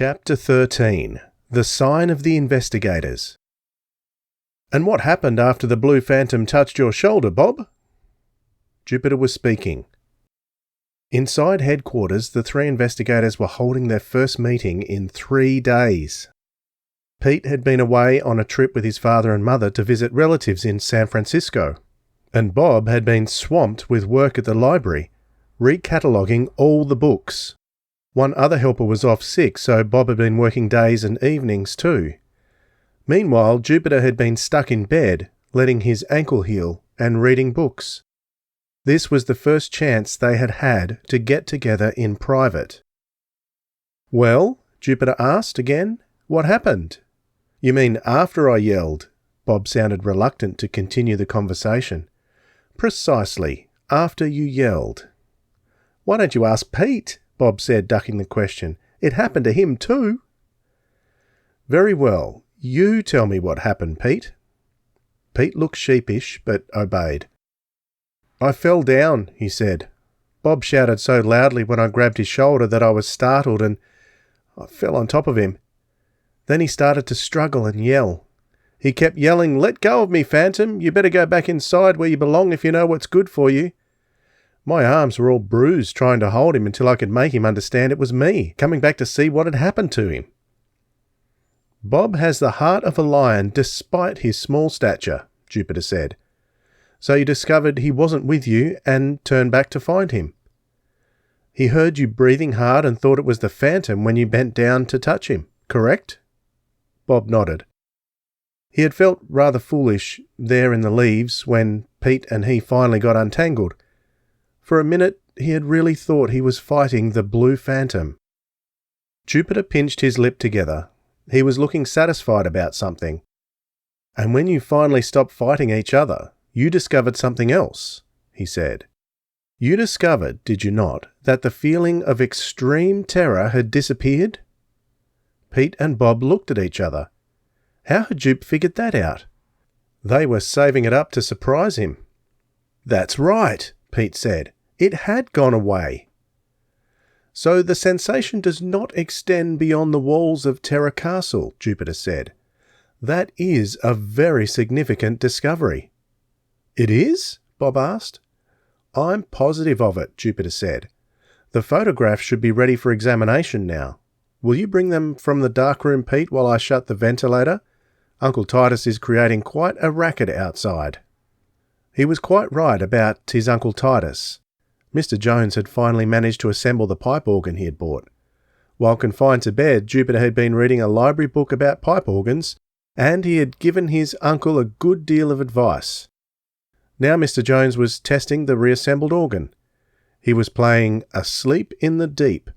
Chapter 13. The Sign of the Investigators. "And what happened after the blue phantom touched your shoulder, Bob?" Jupiter was speaking. Inside headquarters, the three investigators were holding their first meeting in 3 days. Pete had been away on a trip with his father and mother to visit relatives in San Francisco, and Bob had been swamped with work at the library, recataloguing all the books. One other helper was off sick, so Bob had been working days and evenings too. Meanwhile, Jupiter had been stuck in bed, letting his ankle heal and reading books. This was the first chance they had had to get together in private. "Well?" Jupiter asked again. "What happened?" "You mean after I yelled?" Bob sounded reluctant to continue the conversation. "Precisely, after you yelled." "Why don't you ask Pete?" Bob said, ducking the question. "It happened to him too." "Very well. You tell me what happened, Pete." Pete looked sheepish, but obeyed. "I fell down," he said. Bob shouted so loudly when I grabbed his shoulder that I was startled and I fell on top of him. Then he started to struggle and yell. He kept yelling, "Let go of me, Phantom. You better go back inside where you belong if you know what's good for you." My arms were all bruised trying to hold him until I could make him understand it was me, coming back to see what had happened to him. "Bob has the heart of a lion despite his small stature," Jupiter said. "So you discovered he wasn't with you and turned back to find him. He heard you breathing hard and thought it was the Phantom when you bent down to touch him, correct?" Bob nodded. He had felt rather foolish there in the leaves when Pete and he finally got untangled. For a minute, he had really thought he was fighting the blue phantom. Jupiter pinched his lip together. He was looking satisfied about something. "And when you finally stopped fighting each other, you discovered something else," he said. "You discovered, did you not, that the feeling of extreme terror had disappeared?" Pete and Bob looked at each other. How had Jupe figured that out? They were saving it up to surprise him. "That's right," Pete said. "It had gone away." "So the sensation does not extend beyond the walls of Terra Castle," Jupiter said. "That is a very significant discovery." "It is?" Bob asked. "I'm positive of it," Jupiter said. "The photographs should be ready for examination now. Will you bring them from the dark room, Pete, while I shut the ventilator? Uncle Titus is creating quite a racket outside." He was quite right about his Uncle Titus. Mr. Jones had finally managed to assemble the pipe organ he had bought. While confined to bed, Jupiter had been reading a library book about pipe organs, and he had given his uncle a good deal of advice. Now Mr. Jones was testing the reassembled organ. He was playing "Asleep in the Deep,"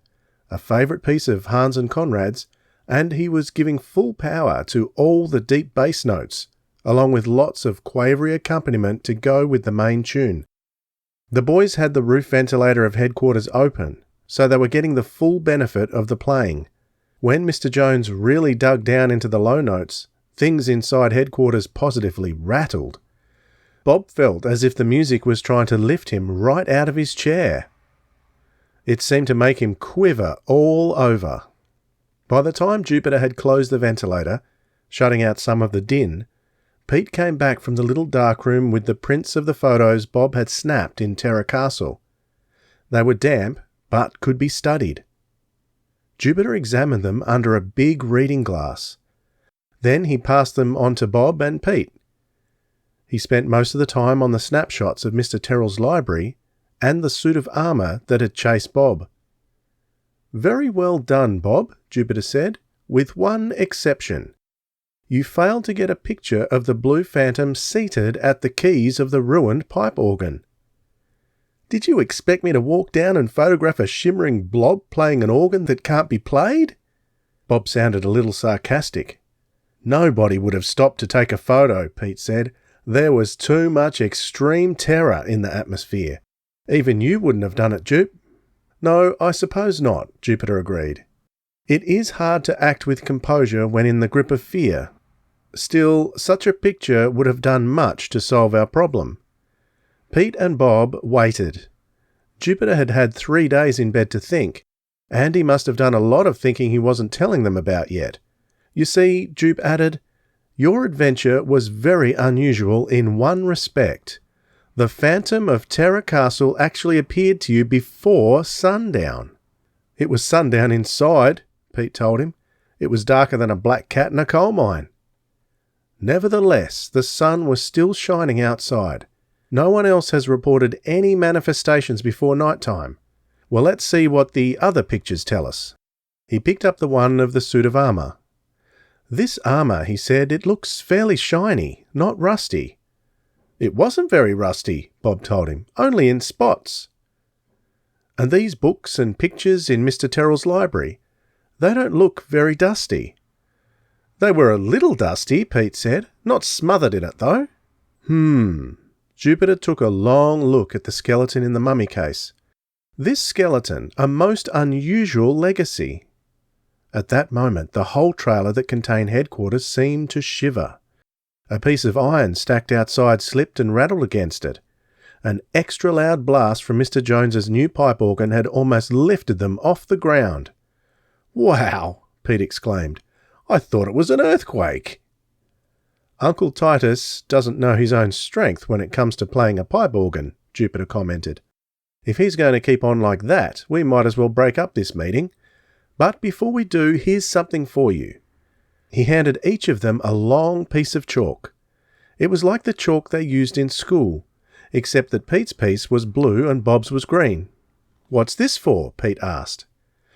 a favourite piece of Hans and Conrad's, and he was giving full power to all the deep bass notes, along with lots of quavery accompaniment to go with the main tune. The boys had the roof ventilator of headquarters open, so they were getting the full benefit of the playing. When Mr. Jones really dug down into the low notes, things inside headquarters positively rattled. Bob felt as if the music was trying to lift him right out of his chair. It seemed to make him quiver all over. By the time Jupiter had closed the ventilator, shutting out some of the din, Pete came back from the little dark room with the prints of the photos Bob had snapped in Terra Castle. They were damp, but could be studied. Jupiter examined them under a big reading glass. Then he passed them on to Bob and Pete. He spent most of the time on the snapshots of Mr. Terrell's library and the suit of armour that had chased Bob. "Very well done, Bob," Jupiter said, "with one exception. You failed to get a picture of the blue phantom seated at the keys of the ruined pipe organ." "Did you expect me to walk down and photograph a shimmering blob playing an organ that can't be played?" Bob sounded a little sarcastic. "Nobody would have stopped to take a photo," Pete said. "There was too much extreme terror in the atmosphere. Even you wouldn't have done it, Jupe." "No, I suppose not," Jupiter agreed. "It is hard to act with composure when in the grip of fear. Still, such a picture would have done much to solve our problem." Pete and Bob waited. Jupiter had had 3 days in bed to think, And he must have done a lot of thinking he wasn't telling them about yet. You see, Jupe added, your adventure was very unusual in one respect. The Phantom of Terror Castle actually appeared to you before sundown. It was sundown inside, Pete told him. It was darker than a black cat in a coal mine. Nevertheless, the sun was still shining outside. No one else has reported any manifestations before night time. Well, let's see what the other pictures tell us. He picked up the one of the suit of armour. This armour, he said, it looks fairly shiny, not rusty. It wasn't very rusty, Bob told him, only in spots. And these books and pictures in Mr. Terrell's library, they don't look very dusty. They were a little dusty, Pete said, not smothered in it though. Jupiter took a long look at the skeleton in the mummy case. This skeleton, a most unusual legacy. At that moment, the whole trailer that contained headquarters seemed to shiver. A piece of iron stacked outside slipped and rattled against it. An extra loud blast from Mr. Jones's new pipe organ had almost lifted them off the ground. "Wow!" Pete exclaimed. "I thought it was an earthquake." "Uncle Titus doesn't know his own strength when it comes to playing a pipe organ," Jupiter commented. "If he's going to keep on like that, we might as well break up this meeting. But before we do, here's something for you." He handed each of them a long piece of chalk. It was like the chalk they used in school, except that Pete's piece was blue and Bob's was green. "What's this for?" Pete asked.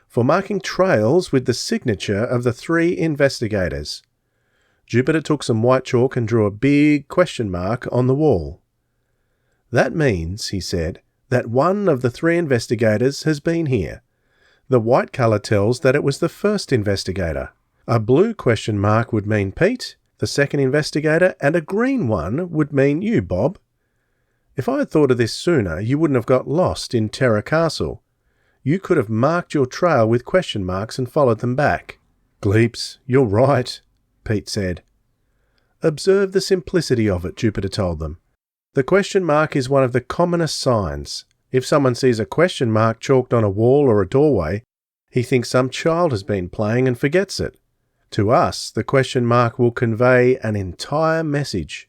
"For marking trails with the signature of the 3 investigators." Jupiter took some white chalk and drew a big question mark on the wall. "That means," he said, "that one of the 3 investigators has been here. The white colour tells that it was the first investigator. A blue question mark would mean Pete, the second investigator, and a green one would mean you, Bob. If I had thought of this sooner, you wouldn't have got lost in Terror Castle. You could have marked your trail with question marks and followed them back." "Gleeps, you're right," Pete said. "Observe the simplicity of it," Jupiter told them. "The question mark is one of the commonest signs. If someone sees a question mark chalked on a wall or a doorway, he thinks some child has been playing and forgets it. To us, the question mark will convey an entire message.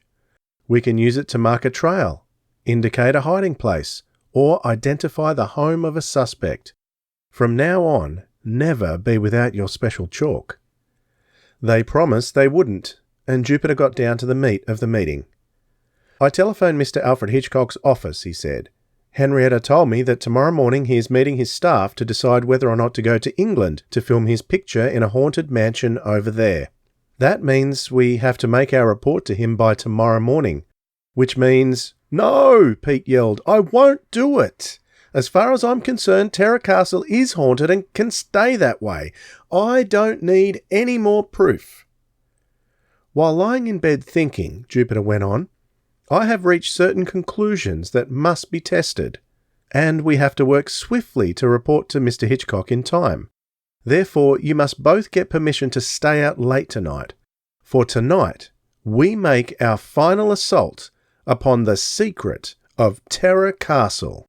We can use it to mark a trail, indicate a hiding place, or identify the home of a suspect. From now on, never be without your special chalk." They promised they wouldn't, and Jupiter got down to the meat of the meeting. "I telephoned Mr. Alfred Hitchcock's office," he said. "Henrietta told me that tomorrow morning he is meeting his staff to decide whether or not to go to England to film his picture in a haunted mansion over there. That means we have to make our report to him by tomorrow morning, which means—" "No!" Pete yelled. "I won't do it! As far as I'm concerned, Terror Castle is haunted and can stay that way. I don't need any more proof." "While lying in bed thinking," Jupiter went on, "I have reached certain conclusions that must be tested, and we have to work swiftly to report to Mr. Hitchcock in time. Therefore, you must both get permission to stay out late tonight. For tonight, we make our final assault upon the secret of Terror Castle."